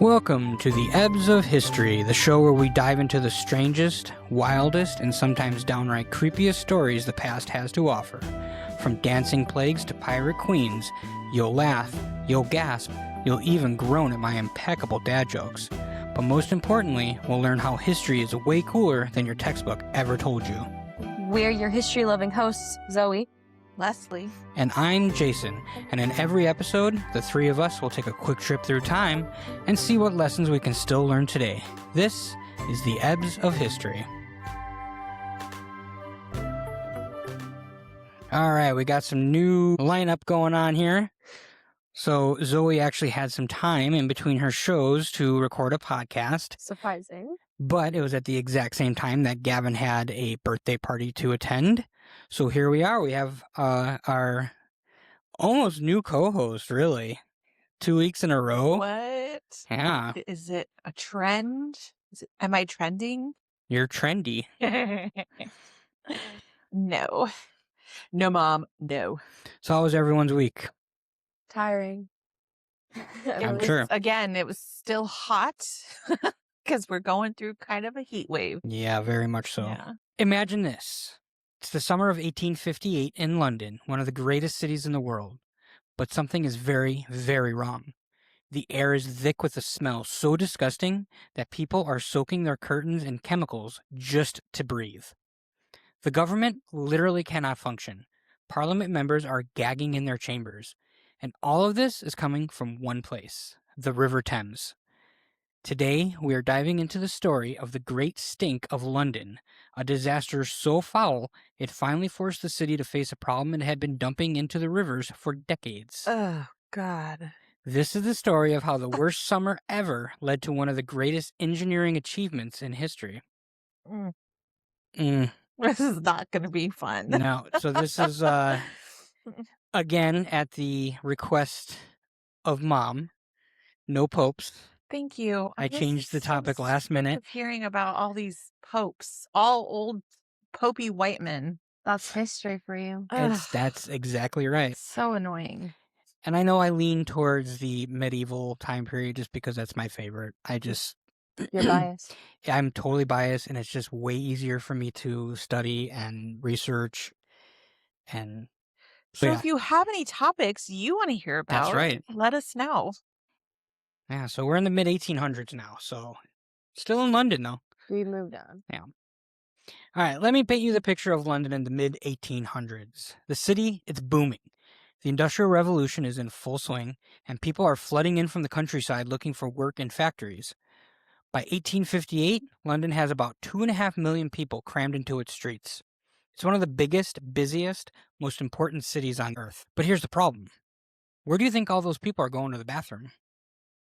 Welcome to the Ebbs of History, the show where we dive into the strangest, wildest, and sometimes downright creepiest stories the past has to offer. From dancing plagues to pirate queens, you'll laugh, you'll gasp, you'll even groan at my impeccable dad jokes. But most importantly, we'll learn how history is way cooler than your textbook ever told you. We're your history-loving hosts, Zoe, Leslie, And I'm Jason, and in every episode, the three of us will take a quick trip through time and see what lessons we can still learn today. This is the Ebbs of History. All right, we got some new lineup going on here. So Zoe actually had some time in between her shows to record a podcast, surprising. but it was at the exact same time that Gavin had a birthday party to attend. So here we are. We have our almost new co-host, really. 2 weeks in a row. what? Yeah, Is it a trend? Am I trending? you're trendy. No. No, Mom. No. So how was everyone's week? Tiring. I'm sure. Again, it was still hot because we're going through kind of a heat wave. Yeah, very much so. Yeah. Imagine this. It's the summer of 1858 in London, one of the greatest cities in the world. But something is very, very wrong. The air is thick with a smell so disgusting that people are soaking their curtains in chemicals just to breathe. The government literally cannot function. Parliament members are gagging in their chambers. And all of this is coming from one place, the River Thames. Today, we are diving into the story of the Great Stink of London, a disaster so foul it finally forced the city to face a problem it had been dumping into the rivers for decades. Oh, God. This is the story of how the worst summer ever led to one of the greatest engineering achievements in history. Mm. This is not going to be fun. No, so this is, again, at the request of Mom. No popes. Thank you. I was changed the so topic last sick minute. of hearing about all these popes, all old popey white men. That's history for you. That's exactly right. So annoying. And I know I lean towards the medieval time period just because that's my favorite. You're biased. I'm totally biased, and it's just way easier for me to study and research. And So yeah. if you have any topics you want to hear about, That's right. let us know. Yeah, so we're in the mid-1800s now, so still in London, though. We moved on. Yeah. All right, let me paint you the picture of London in the mid-1800s. The city, it's booming. The Industrial Revolution is in full swing, and people are flooding in from the countryside looking for work in factories. By 1858, London has about 2.5 million people crammed into its streets. It's one of the biggest, busiest, most important cities on Earth. But here's the problem. Where do you think all those people are going to the bathroom?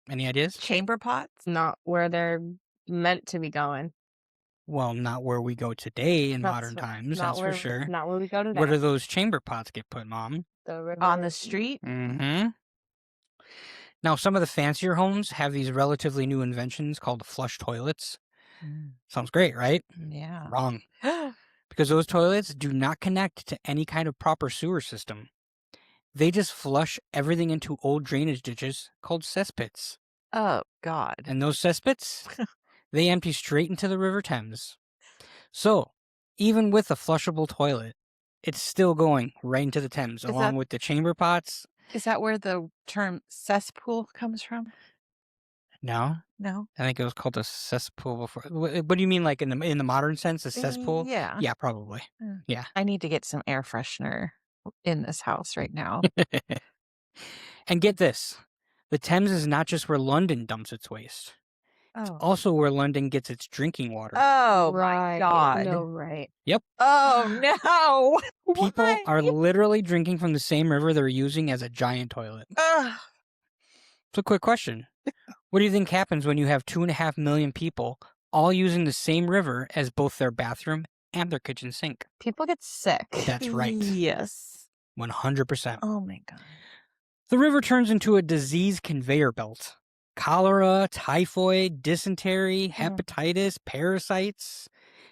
Any ideas? Chamber pots? It's not where they're meant to be going. Well, not where we go today in That's modern not- times, not that's where, for sure. Not where we go today. Where do those chamber pots get put, Mom? The river. On the street? Mm-hmm. Now, some of the fancier homes have these relatively new inventions called flush toilets. Sounds great, right? Yeah. Wrong. Because those toilets do not connect to any kind of proper sewer system. They just flush everything into old drainage ditches called cesspits. Oh, God. And those cesspits, they empty straight into the River Thames. So, even with a flushable toilet, it's still going right into the Thames, Is along that- with the chamber pots. Is that where the term cesspool comes from? No, No. I think it was called a cesspool before. What do you mean, like in the modern sense, a cesspool? Yeah. Yeah, probably. Yeah. I need to get some air freshener in this house right now. And get this, the Thames is not just where London dumps its waste. It's Oh. also where London gets its drinking water. Oh, right. my God. No, right. Oh, no. People Why? are literally drinking from the same river they're using as a giant toilet. Ugh. So, quick question. What do you think happens when you have 2.5 million people all using the same river as both their bathroom and their kitchen sink? People get sick. That's right. Yes. 100%. Oh, my God. The river turns into a disease conveyor belt. Cholera, typhoid, dysentery, hepatitis, parasites,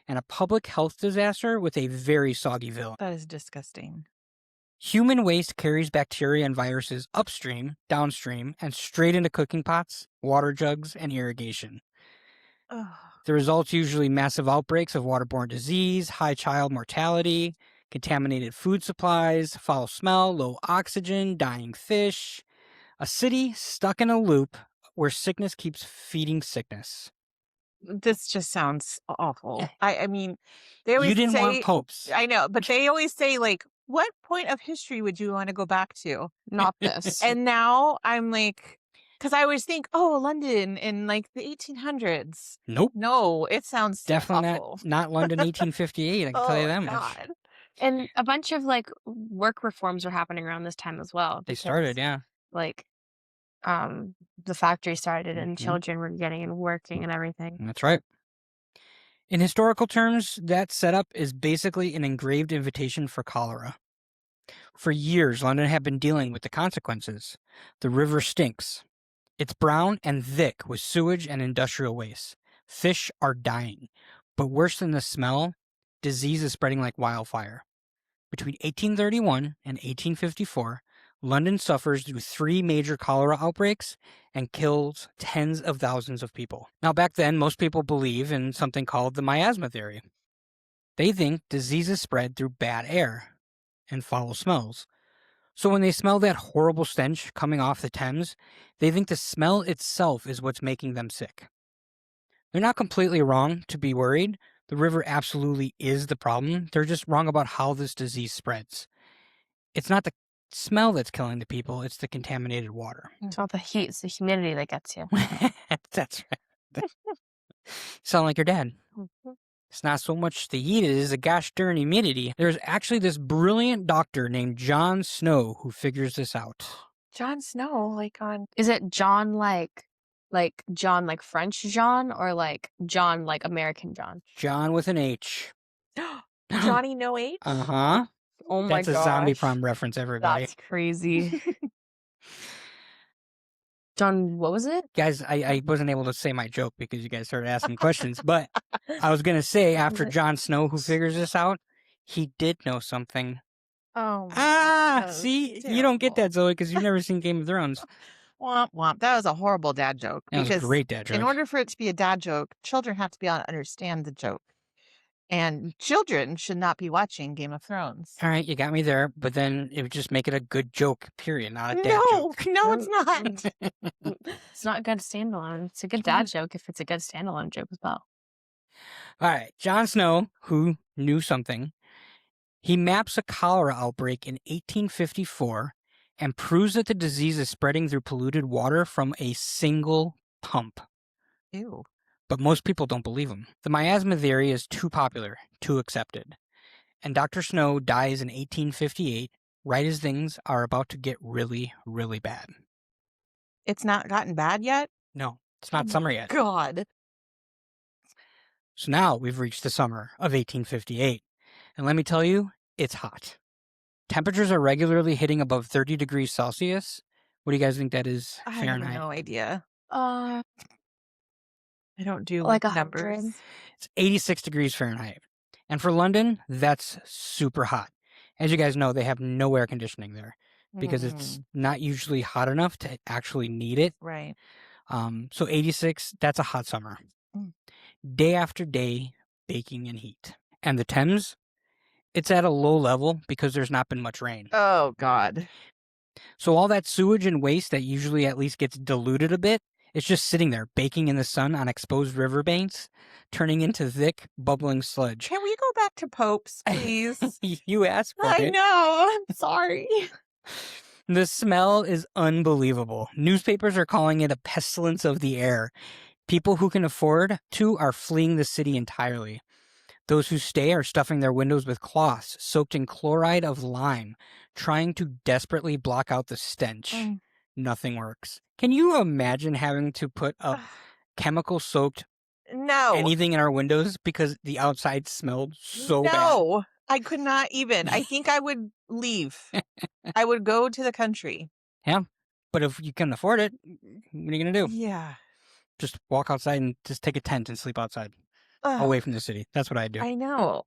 and a public health disaster with a very soggy villain. That is disgusting. Human waste carries bacteria and viruses upstream, downstream, and straight into cooking pots, water jugs, and irrigation. Ugh. The results usually massive outbreaks of waterborne disease, high child mortality, contaminated food supplies, foul smell, low oxygen, dying fish. A city stuck in a loop where sickness keeps feeding sickness. This just sounds awful. I mean, they You always didn't want say, popes. I know, but they always say, like, what point of history would you want to go back to? Not this. And now I'm like, because I always think, oh, London in like the 1800s. Nope. No, it sounds Definitely awful. not London 1858, I can tell you Oh, that much. God. And a bunch of like work reforms were happening around this time as well. They because, started, yeah. Like, the factory started and Mhm. children were getting and working and everything. That's right. In historical terms, that setup is basically an engraved invitation for cholera. For years, London had been dealing with the consequences. The river stinks. It's brown and thick with sewage and industrial waste. Fish are dying. But worse than the smell, disease is spreading like wildfire. Between 1831 and 1854, London suffers through 3 major cholera outbreaks and kills tens of thousands of people. Now, back then, most people believe in something called the miasma theory. They think diseases spread through bad air and foul smells. So when they smell that horrible stench coming off the Thames, they think the smell itself is what's making them sick. They're not completely wrong to be worried. The river absolutely is the problem. They're just wrong about how this disease spreads. It's not the smell that's killing the people, it's the contaminated water. It's all the heat, it's the humidity that gets you. That's right. Sound like your dad. It's not so much the heat, it is the gosh darn humidity. There's actually this brilliant doctor named John Snow who figures this out. Jon Snow, like on Is it John John like French John or like John like American John? John with an H. Johnny No H? Uh-huh. Oh my That's a zombie gosh. prom reference, everybody. That's crazy. John, what was it? Guys, I wasn't able to say my joke because you guys started asking questions, but I was going to say after it? Jon Snow who figures this out, he did know something. Oh, my Ah, God, that was see, you don't get terrible. that, Zoe, because you've never seen Game of Thrones. Womp womp. That was a horrible dad joke. That was a Because great dad joke. in order for it to be a dad joke, children have to be able to understand the joke. And children should not be watching Game of Thrones. All right, you got me there, but then it would just make it a good joke, period, not a dad No, joke. no, it's not. It's not a good standalone. It's a good dad joke if it's a good standalone joke as well. All right, Jon Snow, who knew something, he maps a cholera outbreak in 1854 and proves that the disease is spreading through polluted water from a single pump. Ew. But most people don't believe him. The miasma theory is too popular, too accepted. And Dr. Snow dies in 1858, right as things are about to get really, really bad. It's not gotten bad yet? No, it's not summer yet. God. So now we've reached the summer of 1858. And let me tell you, it's hot. Temperatures are regularly hitting above 30 degrees Celsius. What do you guys think that is I have Fahrenheit? no idea. Uh, I don't do like numbers. 100. It's 86 degrees Fahrenheit. And for London, that's super hot. As you guys know, they have no air conditioning there because it's not usually hot enough to actually need it. Right. So 86, that's a hot summer. Mm. Day after day, baking in heat. And the Thames, it's at a low level because there's not been much rain. Oh, God. So all that sewage and waste that usually at least gets diluted a bit, it's just sitting there baking in the sun on exposed riverbanks, turning into thick, bubbling sludge. Can we go back to popes, please? You asked for I it. know. I'm sorry. The smell is unbelievable. Newspapers are calling it a pestilence of the air. People who can afford to are fleeing the city entirely. Those who stay are stuffing their windows with cloths soaked in chloride of lime, trying to desperately block out the stench. Mm. Nothing works. Can you imagine having to put up chemical-soaked No. anything in our windows because the outside smelled so bad? No. I could not even. I think I would leave. I would go to the country. Yeah, but if you can afford it, what are you going to do? Yeah. Just walk outside and just take a tent and sleep outside, Ugh, away from the city. That's what I do. I know.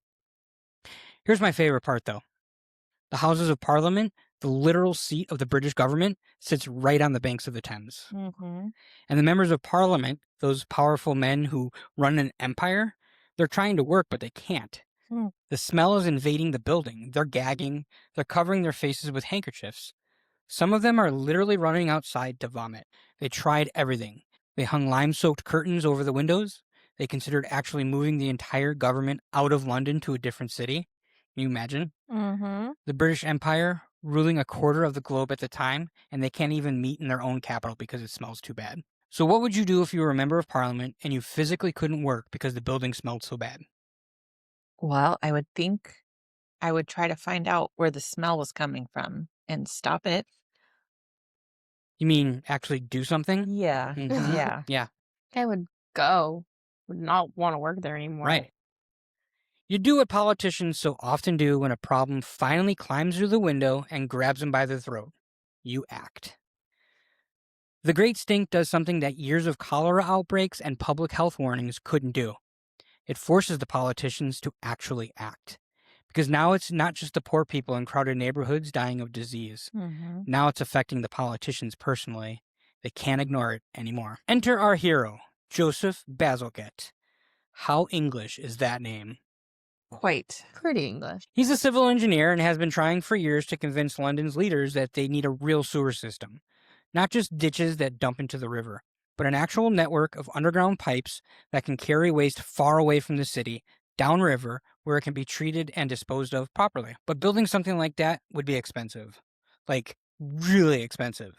Here's my favorite part, though. The Houses of Parliament, the literal seat of the British government, sits right on the banks of the Thames. Mm-hmm. And the members of Parliament, those powerful men who run an empire, they're trying to work, but they can't. Hmm. The smell is invading the building. They're gagging. They're covering their faces with handkerchiefs. Some of them are literally running outside to vomit. They tried everything. They hung lime-soaked curtains over the windows. They considered actually moving the entire government out of London to a different city. Can you imagine? Mm-hmm. The British Empire ruling a quarter of the globe at the time, and they can't even meet in their own capital because it smells too bad. So what would you do if you were a member of Parliament and you physically couldn't work because the building smelled so bad? Well, I would think I would try to find out where the smell was coming from and stop it. You mean actually do something? Yeah. Mhm. Yeah. Yeah, I would go. Would not want to work there anymore. right. You do what politicians so often do when a problem finally climbs through the window and grabs them by the throat. You act. The Great Stink does something that years of cholera outbreaks and public health warnings couldn't do. It forces the politicians to actually act. Because now it's not just the poor people in crowded neighborhoods dying of disease. Mm-hmm. Now it's affecting the politicians personally. They can't ignore it anymore. Enter our hero, Joseph Bazalgette. How English is that name? Quite. Pretty English. He's a civil engineer and has been trying for years to convince London's leaders that they need a real sewer system. Not just ditches that dump into the river, but an actual network of underground pipes that can carry waste far away from the city, downriver, where it can be treated and disposed of properly. But building something like that would be expensive. Like, really expensive.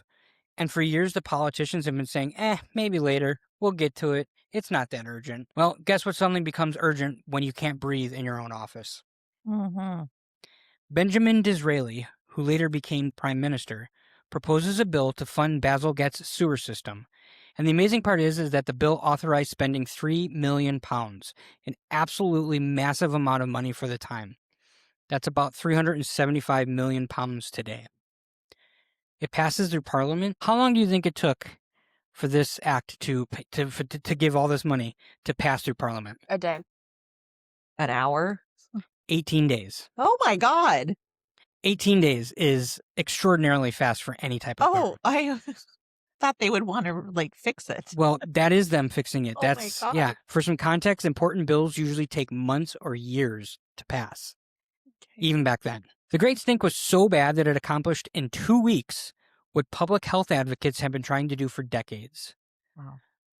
And for years, the politicians have been saying, maybe later, we'll get to it. It's not that urgent. Well, guess what suddenly becomes urgent when you can't breathe in your own office? Mm-hmm. Benjamin Disraeli, who later became prime minister, proposes a bill to fund Bazalgette's sewer system. And the amazing part is that the bill authorized spending £3 million, an absolutely massive amount of money for the time. That's about £375 million today. It passes through Parliament. How long do you think it took for this act to give all this money to pass through Parliament? A day. An hour? 18 days. Oh my God. 18 days is extraordinarily fast for any type of Oh, government. I thought they would want to like fix it. Well, that is them fixing it. Oh my That's, God. yeah. For some context, important bills usually take months or years to pass, even back then. The Great Stink was so bad that it accomplished in 2 weeks what public health advocates have been trying to do for decades. Wow.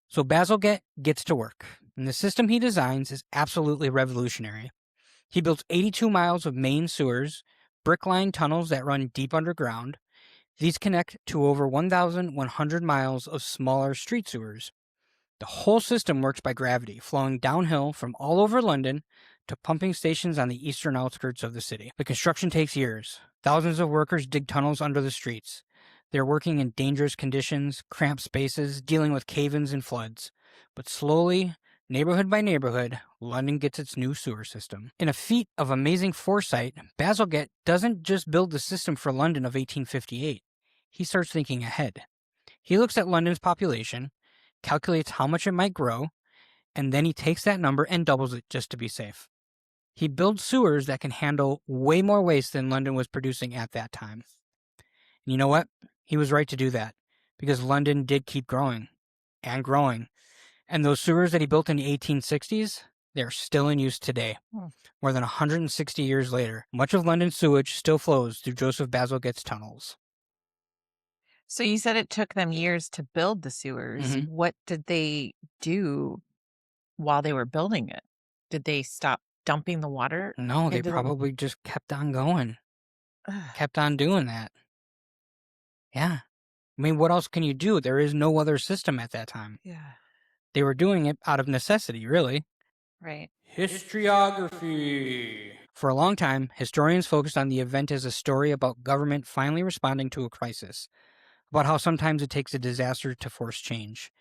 So Bazalgette gets to work, and the system he designs is absolutely revolutionary. He builds 82 miles of main sewers, brick-lined tunnels that run deep underground. These connect to over 1,100 miles of smaller street sewers. The whole system works by gravity, flowing downhill from all over London to pumping stations on the eastern outskirts of the city. The construction takes years. Thousands of workers dig tunnels under the streets. They're working in dangerous conditions, cramped spaces, dealing with cave-ins and floods. But slowly, neighborhood by neighborhood, London gets its new sewer system. In a feat of amazing foresight, Bazalgette doesn't just build the system for London of 1858. He starts thinking ahead. He looks at London's population, calculates how much it might grow, and then he takes that number and doubles it just to be safe. He builds sewers that can handle way more waste than London was producing at that time. And you know what? He was right to do that, because London did keep growing and growing. And those sewers that he built in the 1860s, they're still in use today. More than 160 years later, much of London's sewage still flows through Joseph Bazalgette's tunnels. So you said it took them years to build the sewers. Mhm. What did they do while they were building it? Did they stop dumping the water? No, they into the- probably just kept on going, Ugh. kept on doing that. Yeah. I mean, what else can you do? There is no other system at that time. Yeah. They were doing it out of necessity, really. Right. Historiography. For a long time, historians focused on the event as a story about government finally responding to a crisis, about how sometimes it takes a disaster to force change.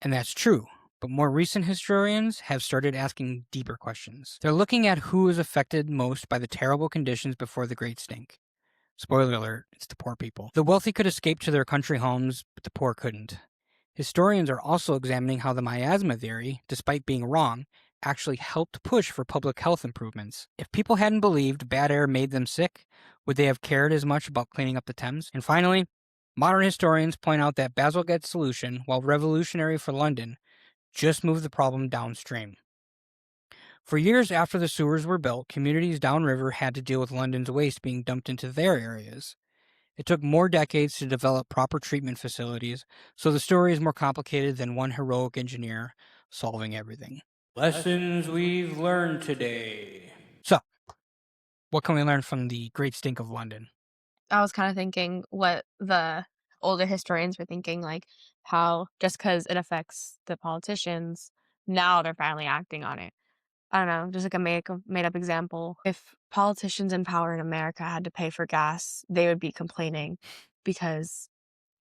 And that's true, but more recent historians have started asking deeper questions. They're looking at who is affected most by the terrible conditions before the Great Stink. Spoiler alert, it's the poor people. The wealthy could escape to their country homes, but the poor couldn't. Historians are also examining how the miasma theory, despite being wrong, actually helped push for public health improvements. If people hadn't believed bad air made them sick, Would they have cared as much about cleaning up the Thames? And finally, modern historians point out that Bazalgette's solution, while revolutionary for London, just moved the problem downstream. For years after the sewers were built, communities downriver had to deal with London's waste being dumped into their areas. It took more decades to develop proper treatment facilities, so the story is more complicated than one heroic engineer solving everything. Lessons we've learned today. So, what can we learn from the Great Stink of London? I was kind of thinking what the older historians were thinking, like how just because it affects the politicians, now they're finally acting on it. I don't know, just like a made up example. If politicians in power in America had to pay for gas, they would be complaining because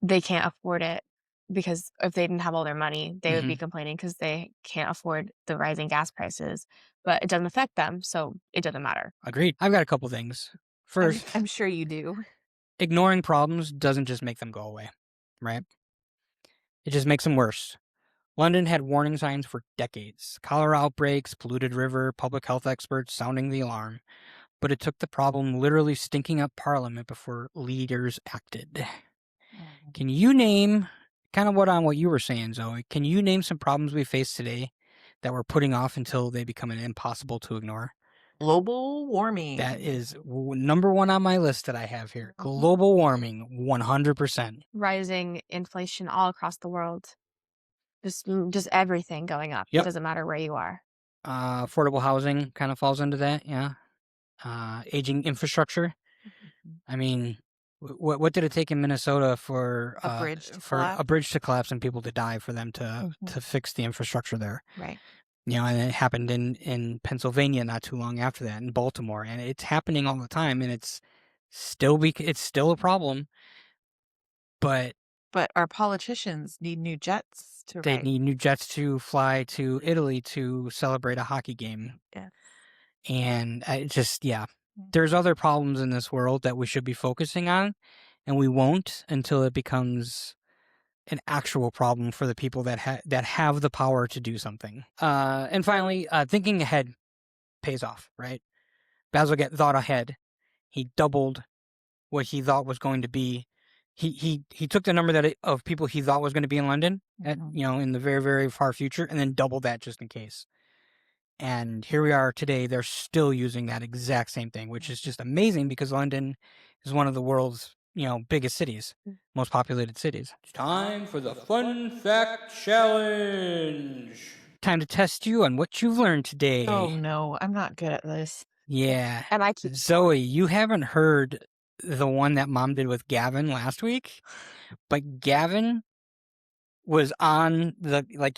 they can't afford it. Because if they didn't have all their money, they would be complaining because they can't afford the rising gas prices. But it doesn't affect them, so it doesn't matter. Agreed. I've got a couple things. First, I'm sure you do. ignoring problems doesn't just make them go away, right? It just makes them worse. London had warning signs for decades. Cholera outbreaks, polluted river, public health experts sounding the alarm. But it took the problem literally stinking up Parliament before leaders acted. Can you name, kind of what you were saying, Zoe, can you name some problems we face today that we're putting off until they become impossible to ignore? Global warming. That is number one on my list that I have here. Global warming, 100%. Rising inflation all across the world. Just everything going up. Yep. It doesn't matter where you are. Affordable housing kind of falls into that, yeah. Aging infrastructure. I mean, what did it take in Minnesota for A bridge to a collapse? bridge to collapse and people to die for them to fix the infrastructure there? Right. You know, and it happened in Pennsylvania not too long after that, in Baltimore, and it's happening all the time, and it's still a problem. But our politicians need new jets to they ride. need new jets to fly to Italy to celebrate a hockey game. Yeah. And there's other problems in this world that we should be focusing on, and we won't until it becomes an actual problem for the people that have the power to do something. And finally, thinking ahead pays off, right? Bazalgette thought ahead. He doubled what he thought was going to be. He took the number of people he thought was going to be in London, in the very, very far future, and then doubled that just in case. And here we are today. They're still using that exact same thing, which is just amazing because London is one of the world's, biggest cities, most populated cities. It's time for the Fun Fact Challenge. Time to test you on what you've learned today. Oh no, I'm not good at this. Yeah. And I keep Zoe, you haven't heard the one that Mom did with Gavin last week, but Gavin was on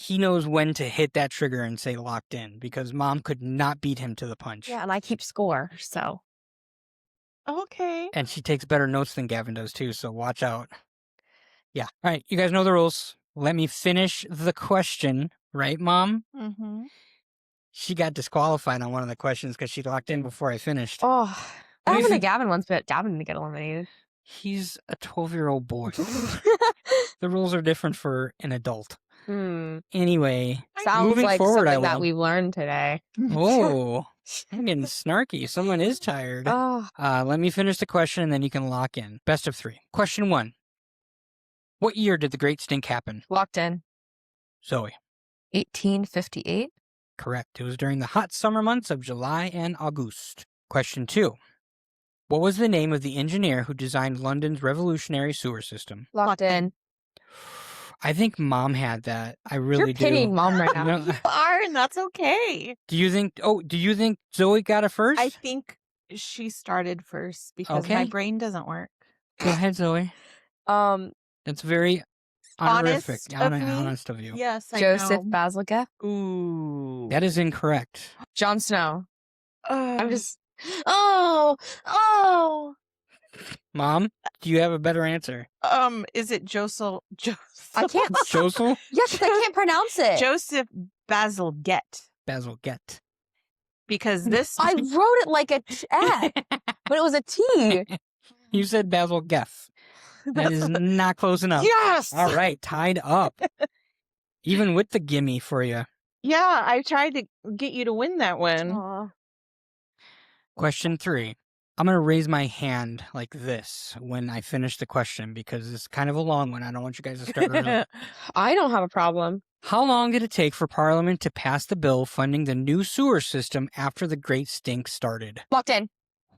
he knows when to hit that trigger and say locked in because Mom could not beat him to the punch. Yeah, and I keep score, so. Okay. And she takes better notes than Gavin does too, so watch out. Yeah. All right, you guys know the rules. Let me finish the question, right, Mom? Mm-hmm. She got disqualified on one of the questions because she locked in before I finished. Oh, Let that me happened to fin- Gavin once, but Gavin didn't get eliminated. He's a 12-year-old boy. The rules are different for an adult. Anyway, Sounds moving like forward, something that we've learned today. Oh, I'm getting snarky. Someone is tired. Oh, Let me finish the question and then you can lock in. Best of 3. Question 1. What year did the Great Stink happen? locked in. Zoe. 1858. Correct. It was during the hot summer months of July and August. Question 2. What was the name of the engineer who designed London's revolutionary sewer system? Locked in. I think Mom had that. I really You're pitying do. Mom right now. No, You are, and that's okay. do you think Zoe got it first? I think she started first because my Okay. brain doesn't work. Go ahead, Zoe. That's very honorific. Honest of you. Yes, I Joseph know. Bazalgette. Ooh. That is incorrect. Jon Snow. I'm Um, just. Oh. Mom, do you have a better answer? Is it Joseph? I can't. Joseph Yes, I can't pronounce it. Joseph Bazalgette. Bazalgette. Because this I wrote it like a F, but it was a T. You said Bazalgette. That is not close enough. Yes. All right, tied up. Even with the gimme for you. Yeah, I tried to get you to win that one. Aw. Question 3. I'm going to raise my hand like this when I finish the question because it's kind of a long one. I don't want you guys to start early. I don't have a problem. How long did it take for Parliament to pass the bill funding the new sewer system after the Great Stink started? Locked in.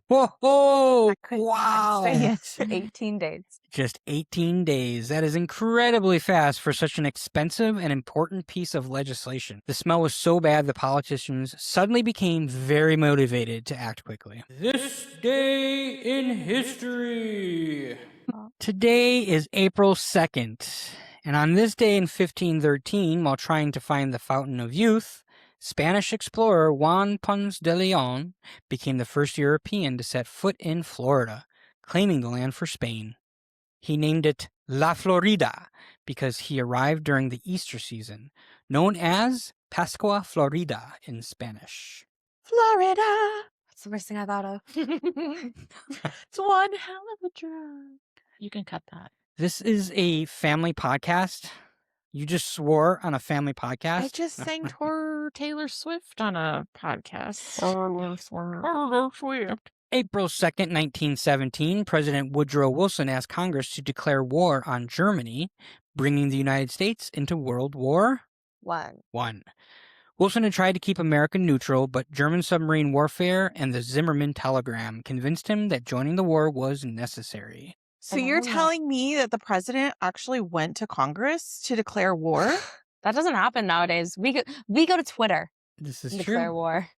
Whoa! I could not Wow! say it. 18 days. Just 18 days. That is incredibly fast for such an expensive and important piece of legislation. The smell was so bad the politicians suddenly became very motivated to act quickly. This day in history. Today is April 2nd, and on this day in 1513, while trying to find the Fountain of Youth, Spanish explorer Juan Ponce de Leon became the first European to set foot in Florida, claiming the land for Spain. He named it La Florida because he arrived during the Easter season, known as Pascua Florida in Spanish. Florida. That's the first thing I thought of. It's one hell of a drive. You can cut that. This is a family podcast. You just swore on a family podcast. I just sang Taylor Swift on a podcast. Swift. April 2nd, 1917, President Woodrow Wilson asked Congress to declare war on Germany, bringing the United States into World War I. Wilson had tried to keep America neutral, but German submarine warfare and the Zimmermann telegram convinced him that joining the war was necessary. So you're telling me that the president actually went to Congress to declare war? That doesn't happen nowadays. We go to Twitter This is and true. declare war.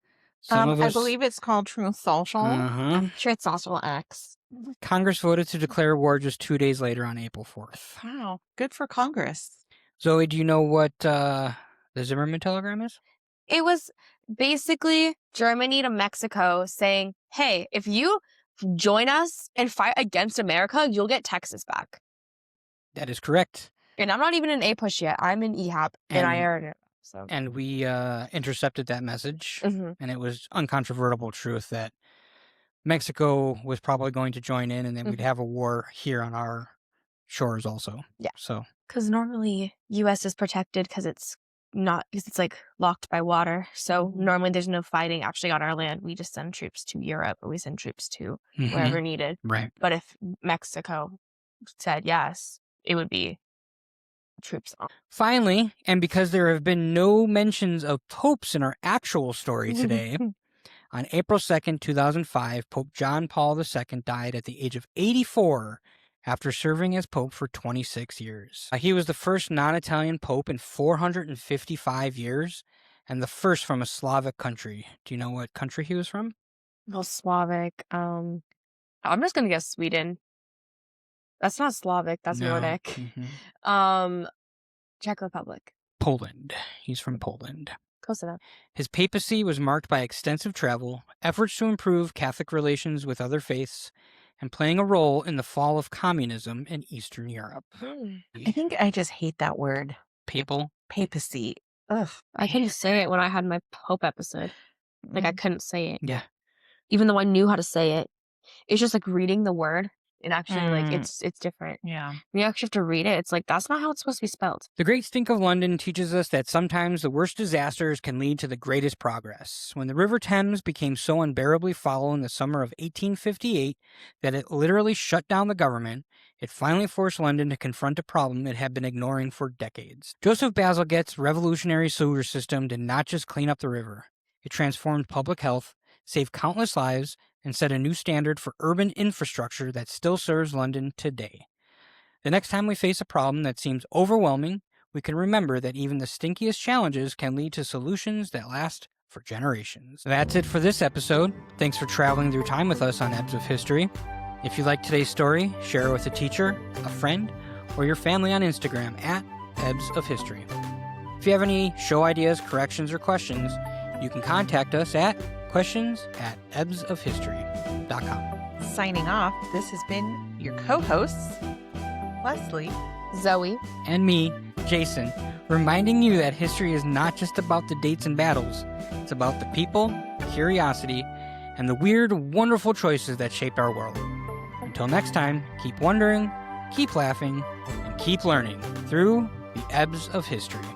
Some of I us, believe it's called Truth Social. I'm sure it's also X. Congress voted to declare war just 2 days later on April 4th. Wow, good for Congress. Zoe, do you know what the Zimmermann telegram is? It was basically Germany to Mexico saying, hey, if you join us and fight against America, you'll get Texas back. That is correct. And I'm not even in A-push yet. I'm in EHAP, and I aired it. So. And we intercepted that message, Mhm. and it was uncontrovertible truth that Mexico was probably going to join in, and then we'd have a war here on our shores also. Yeah. So, Because normally U.S. is protected because it's not, because it's like locked by water. So normally there's no fighting actually on our land. We just send troops to Europe, or we send troops to wherever needed. Right. But if Mexico said yes, it would be troops on. Finally, and because there have been no mentions of popes in our actual story today, on April 2nd, 2005, Pope John Paul II died at the age of 84 after serving as pope for 26 years. He was the first non-Italian pope in 455 years and the first from a Slavic country. Do you know what country he was from? Well, Slavic. I'm just going to guess Sweden. That's not Slavic. That's No. Nordic. Czech Republic. Poland. He's from Poland. Close enough. His papacy was marked by extensive travel, efforts to improve Catholic relations with other faiths, and playing a role in the fall of communism in Eastern Europe. I think I just hate that word. Papal? Papacy. Ugh. I couldn't say it when I had my Pope episode. Like, I couldn't say it. Yeah. Even though I knew how to say it. It's just like reading the word. And actually, like, it's different. Yeah. When you actually have to read it, it's like, that's not how it's supposed to be spelled. The Great Stink of London teaches us that sometimes the worst disasters can lead to the greatest progress. When the River Thames became so unbearably foul in the summer of 1858 that it literally shut down the government, it finally forced London to confront a problem it had been ignoring for decades. Joseph Bazalgette's revolutionary sewer system did not just clean up the river. It transformed public health, saved countless lives, and set a new standard for urban infrastructure that still serves London today. The next time we face a problem that seems overwhelming, we can remember that even the stinkiest challenges can lead to solutions that last for generations. That's it for this episode. Thanks for traveling through time with us on Ebbs of History. If you liked today's story, share it with a teacher, a friend, or your family on Instagram at Ebbs of History. If you have any show ideas, corrections, or questions, you can contact us at questions@ebbsofhistory.com. Signing off, this has been your co-hosts, Leslie, Zoe. And me, Jason, reminding you that history is not just about the dates and battles. It's about the people, curiosity, and the weird, wonderful choices that shaped our world. Until next time, keep wondering, keep laughing, and keep learning through the Ebbs of History.